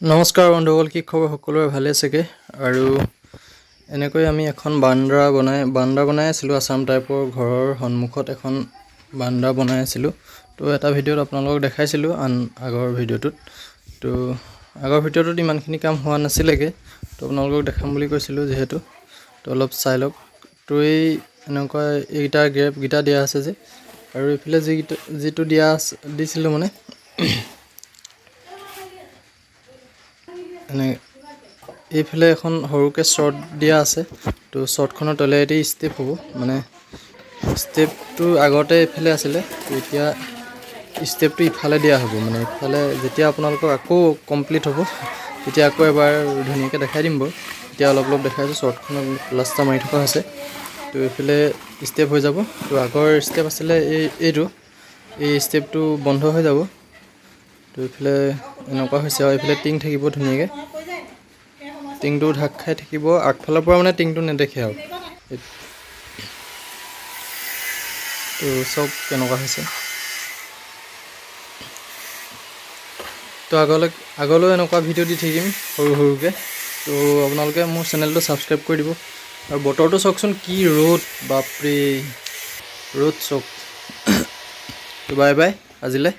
নমস্কাৰ বন্ধুসকল, কি খবৰ? সকলোৰে ভালে আছেগে? আৰু এনেকৈ আমি এখন বান্দৰা বনাই আছিলোঁ। আছাম টাইপৰ ঘৰৰ সন্মুখত এখন বান্দৰা বনাই আছিলোঁ। তো এটা ভিডিঅ'ত আপোনালোকক দেখাইছিলোঁ আগৰ ভিডিঅ'টোত। তো আগৰ ভিডিঅ'টোত ইমানখিনি কাম হোৱা নাছিলেগে, তো আপোনালোকক দেখাম বুলি কৈছিলোঁ যিহেতু। তো অলপ চাই লওক। তো এনেকুৱা এইকেইটা গ্ৰেপকেইটা দিয়া আছে যে, আৰু এইফালে যিটো দিছিলোঁ মানে এনে এইফালে এখন সৰুকৈ শ্বৰ্ট দিয়া আছে। তো শ্বৰ্টখনৰ তলেদি ষ্টেপ হ'ব, মানে ষ্টেপটো আগতে এইফালে আছিলে, তো এতিয়া ষ্টেপটো ইফালে দিয়া হ'ব। মানে ইফালে যেতিয়া আপোনালোকৰ আকৌ কমপ্লিট হ'ব, তেতিয়া আকৌ এবাৰ ধুনীয়াকৈ দেখাই দিম বাৰু। এতিয়া অলপ দেখাইছোঁ। শ্বৰ্টখনত প্লাষ্টাৰ মাৰি থকা হৈছে। তো এইফালে ষ্টেপ হৈ যাব। তো আগৰ ষ্টেপ আছিলে এই ষ্টেপটো বন্ধ হৈ যাব। তো এইফালে এনেকুৱা হৈছে, আৰু এইফালে টিং থাকিব ধুনীয়াকৈ। টিংটো ঢাক খাই থাকিব, আগফালৰ পৰা মানে টিংটো নেদেখে আৰু। তো চব কেনেকুৱা হৈছে। তো আগলৈ এনেকুৱা ভিডিঅ' দি থাকিম সৰুকৈ। তো আপোনালোকে মোৰ চেনেলটো ছাবস্ক্ৰাইব কৰি দিব। আৰু বতৰটো চাওকচোন, কি ৰ'দ, বাপৰে ৰ'দ চাওক। তো বাই বাই আজিলৈ।